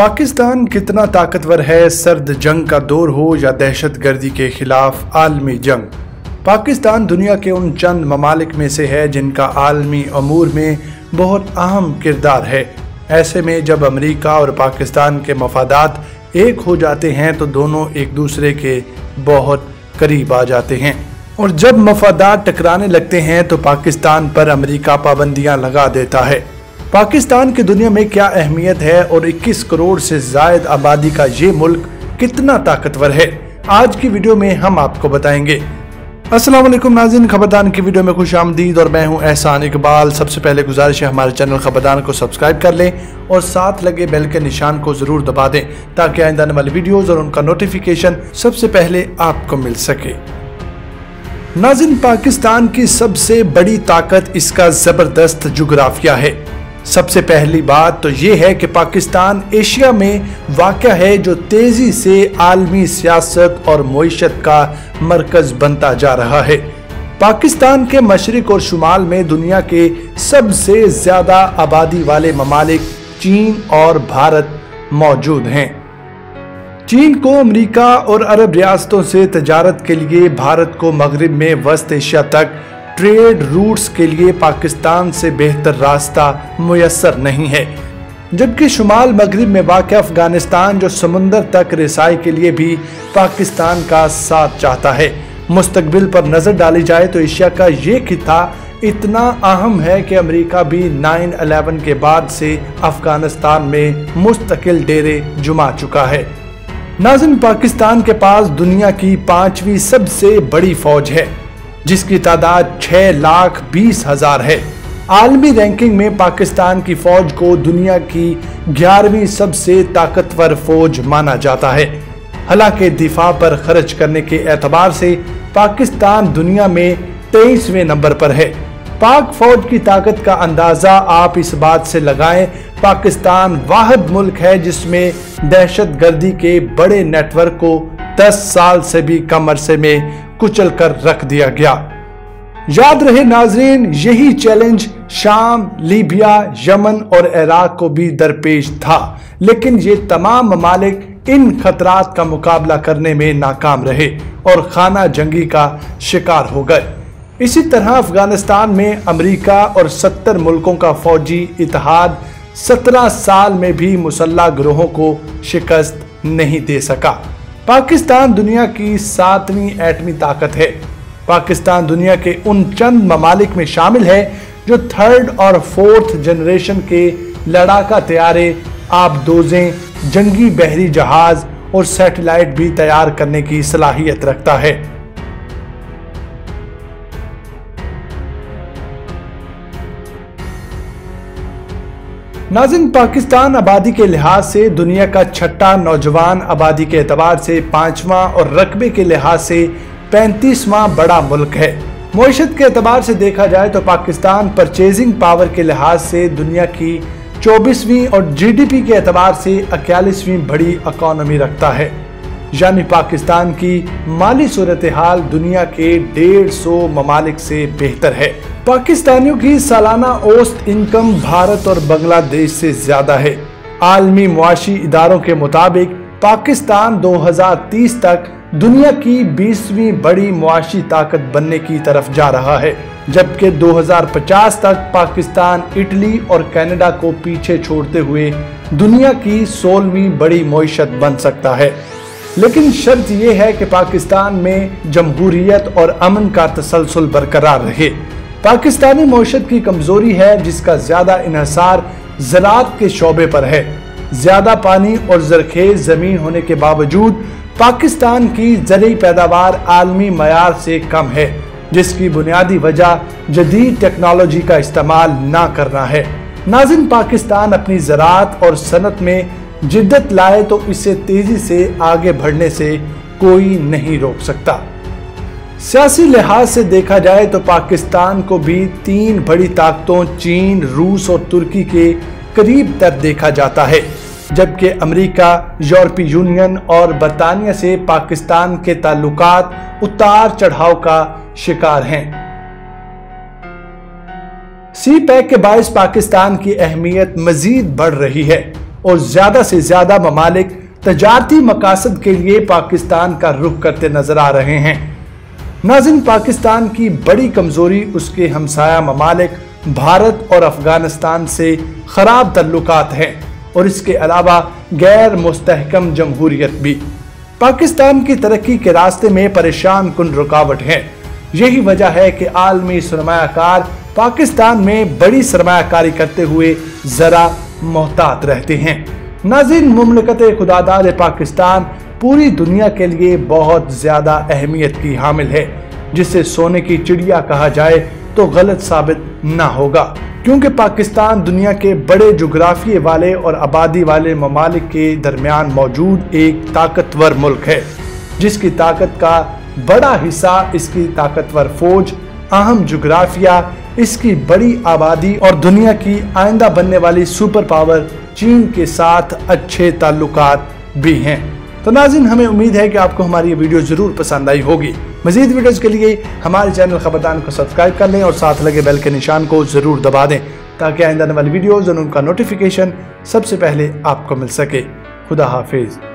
पाकिस्तान कितना ताकतवर है, सर्द जंग का दौर हो या दहशत गर्दी के खिलाफ आलमी जंग। पाकिस्तान दुनिया के उन चंद ममालिक में से है जिनका आलमी अमूर में बहुत अहम किरदार है। ऐसे में जब अमेरिका और पाकिस्तान के मफादात एक हो जाते हैं तो दोनों एक दूसरे के बहुत करीब आ जाते हैं, और जब मफादात टकराने लगते हैं तो पाकिस्तान पर अमेरिका पाबंदियां लगा देता है। पाकिस्तान की दुनिया में क्या अहमियत है और 21 करोड़ से जायद आबादी का ये मुल्क कितना ताकतवर है, आज की वीडियो में हम आपको बताएंगे। अस्सलाम वालेकुम नाज़रीन, खबरदान की वीडियो में खुश आमदीद और मैं हूं एहसान इकबाल। सबसे पहले गुजारिश है हमारे चैनल खबरदान को सब्सक्राइब कर लें और साथ लगे बेल के निशान को जरूर दबा दें ताकि आइंदा आने वाली वीडियोस और उनका नोटिफिकेशन सबसे पहले आपको मिल सके। नाज़रीन, पाकिस्तान की सबसे बड़ी ताकत इसका जबरदस्त जुग्राफिया है। सबसे पहली बात तो ये है कि पाकिस्तान एशिया में वाक़या है जो तेजी से आलमी सियासत और मईशत का मरकज बनता जा रहा है। पाकिस्तान के मशरिक और शुमाल में दुनिया के सबसे ज्यादा आबादी वाले ममालिक चीन और भारत मौजूद हैं। चीन को अमेरिका और अरब रियासतों से तजारत के लिए, भारत को मगरिब में वस्त एशिया तक ट्रेड रूट्स के लिए पाकिस्तान से बेहतर रास्ता मुयस्सर नहीं है, जबकि शुमाल मगरिब में वाक़ अफगानिस्तान जो समुंदर तक रिसाई के लिए भी पाकिस्तान का साथ चाहता है। मुस्तकबिल पर नजर डाली जाए तो एशिया का ये खिता इतना अहम है कि अमेरिका भी 9/11 के बाद से अफगानिस्तान में मुस्तकिल डेरे जुमा चुका है। नाज़रीन, पाकिस्तान के पास दुनिया की 5वीं सबसे बड़ी फौज है जिसकी तादाद 6,20,000 है। आलमी रैंकिंग में पाकिस्तान की फौज को दुनिया की 11वीं सबसे ताकतवर फौज माना जाता है। हालांकि दिफा पर खर्च करने के एतबार से पाकिस्तान दुनिया में 23वें नंबर पर है। पाक फौज की ताकत का अंदाजा आप इस बात से लगाएं, पाकिस्तान वाहिद मुल्क है जिसमें दहशत गर्दी के बड़े नेटवर्क को 10 साल से भी कम अरसे में कुचल कर रख दिया गया। याद रहे नाजरीन, यही चैलेंज शाम, लीबिया, यमन और इराक को भी दरपेश था, लेकिन ये तमाम ममालिक इन खतरात का मुकाबला करने में नाकाम रहे और खाना जंगी का शिकार हो गए। इसी तरह अफगानिस्तान में अमेरिका और 70 मुल्कों का फौजी इत्तेहाद 17 साल में भी मुसल्लह गिरोहों को शिकस्त नहीं दे सका। पाकिस्तान दुनिया की 7वीं एटमी ताकत है। पाकिस्तान दुनिया के उन चंद ममालिक में शामिल है जो 3rd और 4th जनरेशन के लड़ाका तैयारे, आबदोजें, जंगी बहरी जहाज और सैटेलाइट भी तैयार करने की सलाहियत रखता है। नाज़रीन, पाकिस्तान आबादी के लिहाज से दुनिया का 6ठा नौजवान आबादी के एतबार से 5वां और रकबे के लिहाज से 35वां बड़ा मुल्क है। मईशत के एतबार से देखा जाए तो पाकिस्तान परचेजिंग पावर के लिहाज से दुनिया की 24वीं और जीडीपी के एतबार से 41वीं बड़ी इकोनॉमी रखता है। यानी पाकिस्तान की माली सूरत हाल दुनिया के 150 ममालिक से बेहतर है। पाकिस्तानियों की सालाना औसत इनकम भारत और बांग्लादेश से ज्यादा है। आलमी मुआशी इदारों के मुताबिक पाकिस्तान 2030 तक दुनिया की 20वीं बड़ी मुआशी ताकत बनने की तरफ जा रहा है, जबकि 2050 तक पाकिस्तान इटली और कनाडा को पीछे छोड़ते हुए दुनिया की 16वीं बड़ी मईशत बन सकता है। लेकिन शर्त यह है कि पाकिस्तान में जमहूरियत और अमन का तसलसल बरकरार रहे। पाकिस्तानी मईशत की कमजोरी है जिसका ज्यादा इन्हसार ज़राअत के शोबे पर है। ज्यादा पानी और जरखेज जमीन होने के बावजूद पाकिस्तान की ज़रई पैदावार आलमी मयार से कम है, जिसकी बुनियादी वजह जदीद टेक्नोलॉजी का इस्तेमाल ना करना है। नाज़रीन, पाकिस्तान अपनी ज़राअत और सनत में जिद्दत लाए तो इसे तेजी से आगे बढ़ने से कोई नहीं रोक सकता। सियासी लिहाज से देखा जाए तो पाकिस्तान को भी 3 बड़ी ताकतों चीन, रूस और तुर्की के करीब तर देखा जाता है, जबकि अमेरिका, यूरोपीय यूनियन और बरतानिया से पाकिस्तान के ताल्लुकात उतार चढ़ाव का शिकार हैं। सी पैक के बायस पाकिस्तान की अहमियत मजीद बढ़ रही है। اور زیادہ سے زیادہ ممالک تجارتی مقاصد کے لیے پاکستان کا رخ کرتے نظر آ رہے ہیں۔ ناظرین، پاکستان کی بڑی کمزوری اس کے ہمسایہ ممالک بھارت اور افغانستان سے خراب تعلقات ہیں اور اس کے علاوہ غیر مستحکم جمہوریت بھی پاکستان کی ترقی کے راستے میں پریشان کن رکاوٹ ہے۔ یہی وجہ ہے کہ عالمی سرمایہ کار پاکستان میں بڑی سرمایہ کاری کرتے ہوئے ذرا محتاط رہتے ہیں۔ ناظرین، مملکت خداداد پاکستان پوری دنیا کے لیے بہت زیادہ اہمیت کی حامل ہے، جسے سونے کی چڑیا کہا جائے تو غلط ثابت نہ ہوگا، کیونکہ پاکستان دنیا کے بڑے جغرافیے والے اور آبادی والے ممالک کے درمیان موجود ایک طاقتور ملک ہے، جس کی طاقت کا بڑا حصہ اس کی طاقتور فوج، اہم جغرافیہ، اس کی بڑی آبادی اور دنیا کی آئندہ بننے والی سپر پاور چین کے ساتھ اچھے تعلقات بھی ہیں۔ تو ناظرین، ہمیں امید ہے کہ آپ کو ہماری یہ ویڈیو ضرور پسند آئی ہوگی۔ مزید ویڈیوز کے لیے ہمارے چینل خبردان کو سبسکرائب کر لیں اور ساتھ لگے بیل کے نشان کو ضرور دبا دیں تاکہ آئندہ آنے والی ویڈیوز اور ان کا نوٹیفیکیشن سب سے پہلے آپ کو مل سکے۔ خدا حافظ۔